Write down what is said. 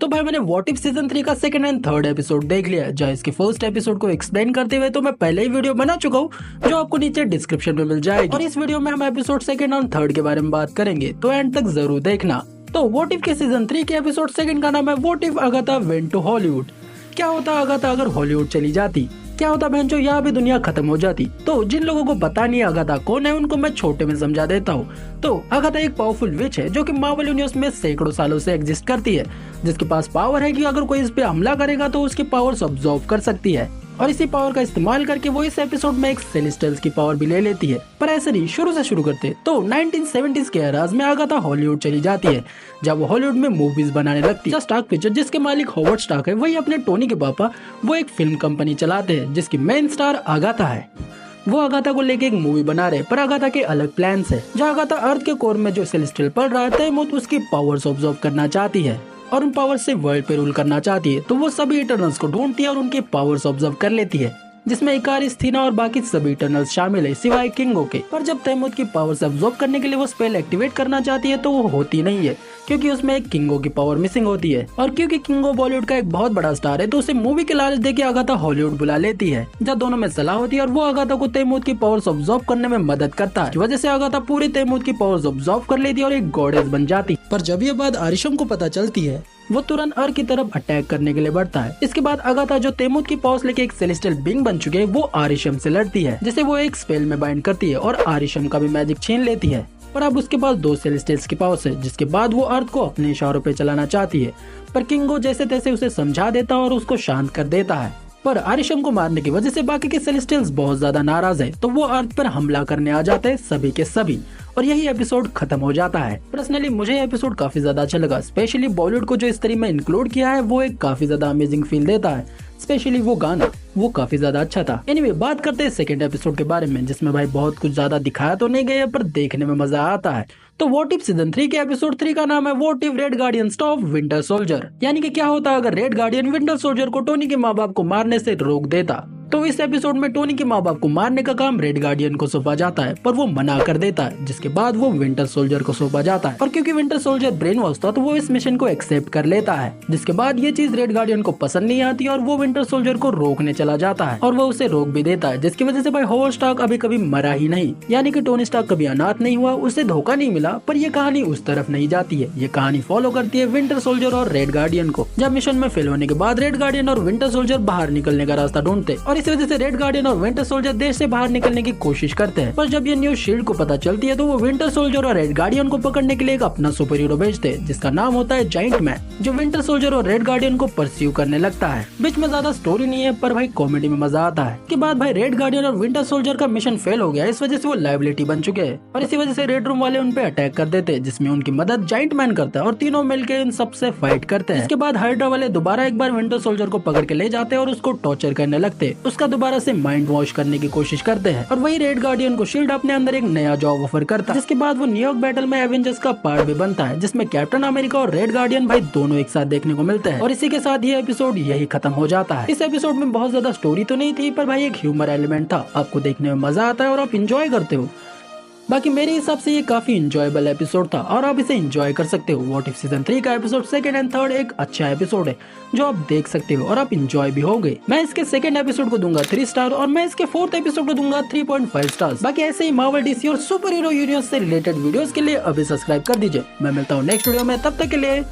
तो भाई मैंने व्हाट इफ सीजन 3 का सेकंड एंड थर्ड एपिसोड देख लिया है। जहाँ इसके फर्स्ट एपिसोड को एक्सप्लेन करते हुए तो मैं पहले ही वीडियो बना चुका हूँ, जो आपको नीचे डिस्क्रिप्शन में मिल जाएगी। और इस वीडियो में हम एपिसोड सेकंड और थर्ड के बारे में बात करेंगे, तो एंड तक जरूर देखना। तो व्हाट इफ के सीजन 3 के एपिसोड सेकंड का नाम है what if Agatha went to Hollywood. क्या होता अगाथा अगर हॉलीवुड चली जाती? क्या होता बहन जो यहाँ भी दुनिया खत्म हो जाती? तो जिन लोगों को पता नहीं अगाथा कौन है, उनको मैं छोटे में समझा देता हूँ। तो अगाथा एक पावरफुल विच है जो कि मार्वल यूनिवर्स में सैकड़ों सालों से एग्जिस्ट करती है, जिसके पास पावर है कि अगर कोई इस पे हमला करेगा तो उसकी पावर्स ऑब्जॉर्व कर सकती है। और इसी पावर का इस्तेमाल करके वो इस एपिसोड में एक सेलेस्टियल्स की पावर भी ले लेती है। पर ऐसे नहीं, शुरू से शुरू करते तो 1970s के एराज में अगाथा हॉलीवुड चली जाती है, जब वो हॉलीवुड में मूवीज बनाने लगती है। स्टार्क पिक्चर, जिसके मालिक हॉवर्ड स्टार्क है, वही अपने टोनी के पापा वो एक फिल्म कंपनी चलाते हैं जिसकी मेन स्टार अगाथा है। वो अगाथा को लेके एक मूवी बना रहे, पर अगाथा के अलग प्लान्स है। जहाँ अगाथा अर्थ के कोर में जो सेलेस्टियल पड़ रहा है, तैमूर उसकी पावर्स ऑब्जॉर्व करना चाहती है और उन पावर से वर्ल्ड पे रूल करना चाहती है। तो वो सभी इटर्नल्स को ढूंढती है और उनके पावर्स ऑब्जर्व कर लेती है, जिसमें इकारिस, थीना और बाकी सभी इटर्नल्स शामिल है सिवाय किंगो के। पर जब तैमूर की पावर्स ऑब्जर्व करने के लिए वो स्पेल एक्टिवेट करना चाहती है तो वो होती नहीं है, क्योंकि उसमें एक किंगो की पावर मिसिंग होती है। और क्योंकि किंगो बॉलीवुड का एक बहुत बड़ा स्टार है, तो उसे मूवी के लालच देके अगाथा हॉलीवुड बुला लेती है, जब दोनों में सलाह होती है और वो अगाथा को तैमूर की पावर्स ऑब्जर्व करने में मदद करता है। की वजह से अगाथा पूरे तैमूर की पावर्स ऑब्जर्व कर लेती है और एक गॉडेस बन जाती। पर जब ये बात आरिशम को पता चलती है, वो तुरंत अर्थ की तरफ अटैक करने के लिए बढ़ता है। इसके बाद अगाथा जो तैमूर की पावर्स लेके एक सेलेस्टियल बीइंग बन चुके हैं, वो आरिशम से लड़ती है, जिसे वो एक स्पेल में बाइंड करती है और आरिशम का भी मैजिक छीन लेती है। पर अब उसके पास 2 सेलेस्टियल्स की पावर्स है, जिसके बाद वो अर्थ को अपने इशारों पे चलाना चाहती है। पर किंगो जैसे तैसे उसे समझा देता है और उसको शांत कर देता है। पर आरिशम को मारने की वजह से बाकी के सेलेस्टियल्स बहुत ज्यादा नाराज है, तो वो अर्थ पर हमला करने आ जाते हैं सभी के सभी, और यही एपिसोड खत्म हो जाता है। पर्सनली मुझे ये एपिसोड काफी ज्यादा अच्छा लगा। स्पेशली बॉलीवुड को जो इस तरीके में इंक्लूड किया है, वो एक काफी ज्यादा अमेजिंग फील देता है। स्पेशली वो गाना, वो काफी ज्यादा अच्छा था। एनीवे, बात करते हैं सेकंड एपिसोड के बारे में, जिसमें भाई बहुत कुछ ज्यादा दिखाया तो नहीं गया, पर देखने में मजा आता है। तो व्हाट इफ सीजन 3 के एपिसोड 3 का नाम है what if red guardian stop winter soldier. यानी कि क्या होता अगर रेड गार्डियन विंटर सोल्जर को टोनी के माँ बाप को मारने से रोक देता। तो इस एपिसोड में टोनी के माँ बाप को मारने का काम रेड गार्डियन को सौंपा जाता है, पर वो मना कर देता है, जिसके बाद वो विंटर सोल्जर को सौंपा जाता है। और क्योंकि विंटर सोल्जर ब्रेन वॉश था, तो वो इस मिशन को एक्सेप्ट कर लेता है, जिसके बाद ये चीज रेड गार्डियन को पसंद नहीं आती और वो विंटर सोल्जर को रोकने चला जाता है, और वो उसे रोक भी देता है, जिसकी वजह से भाई हॉवर्ड स्टार्क अभी कभी मरा ही नहीं। यानी कि टोनी स्टार्क कभी अनाथ नहीं हुआ, उसे धोखा नहीं मिला। पर ये कहानी उस तरफ नहीं जाती है, ये कहानी फॉलो करती है विंटर सोल्जर और रेड गार्डियन को। जब मिशन में फेल होने के बाद रेड गार्डियन और विंटर सोल्जर बाहर निकलने का रास्ता ढूंढते, और इस वजह से रेड गार्डियन और विंटर सोल्जर देश से बाहर निकलने की कोशिश करते हैं। पर जब ये न्यूज़ शील्ड को पता चलती है, तो वो विंटर सोल्जर और रेड गार्डियन को पकड़ने के लिए एक अपना सुपर हीरो भेजते हैं, जिसका नाम होता है जाइंट मैन, जो विंटर सोल्जर और रेड गार्डियन को परस्यू करने लगता है। बीच में ज्यादा स्टोरी नहीं है, पर भाई कॉमेडी में मजा आता है। के बाद भाई रेड गार्डियन और विंटर सोल्जर का मिशन फेल हो गया, इस वजह से वो लायबिलिटी बन चुके हैं, और इसी वजह से रेड रूम वाले उन पे अटैक कर देते हैं, जिसमें उनकी मदद जाइंट मैन करता है और तीनों मिलकर इन सबसे फाइट करते हैं। इसके बाद हाइड्रा वाले दोबारा एक बार विंटर सोल्जर को पकड़ के ले जाते हैं और उसको टॉर्चर करने लगते, उसका दोबारा से माइंड वॉश करने की कोशिश करते हैं। और वही रेड गार्डियन को शील्ड अपने अंदर एक नया जॉब ऑफर करता है, जिसके बाद वो न्यूयॉर्क बैटल में एवेंजर्स का पार्ट भी बनता है, जिसमें कैप्टन अमेरिका और रेड गार्डियन भाई दोनों एक साथ देखने को मिलते हैं। और इसी के साथ ये एपिसोड यही खत्म हो जाता है। इस एपिसोड में बहुत ज्यादा स्टोरी तो नहीं थी, पर भाई एक ह्यूमर एलिमेंट था, आपको देखने में मजा आता है और आप इंजॉय करते हो। बाकी मेरे हिसाब से ये काफी इंजॉयबल एपिसोड था और आप इसे इंजॉय कर सकते हो। व्हाट इफ सीजन 3 का एपिसोड सेकंड एंड थर्ड एक अच्छा एपिसोड है, जो आप देख सकते हो और आप इंजॉय भी होगे। मैं इसके सेकंड एपिसोड को दूंगा 3 स्टार और मैं इसके फोर्थ एपिसोड को दूंगा 3.5 स्टार्स। बाकी ऐसे ही मार्वल, डीसी और सुपर हीरो यूनिवर्स से रिलेटेड वीडियोस के लिए अभी सब्सक्राइब कर दीजिए। मैं मिलता हूँ नेक्स्ट वीडियो में, तब तक के लिए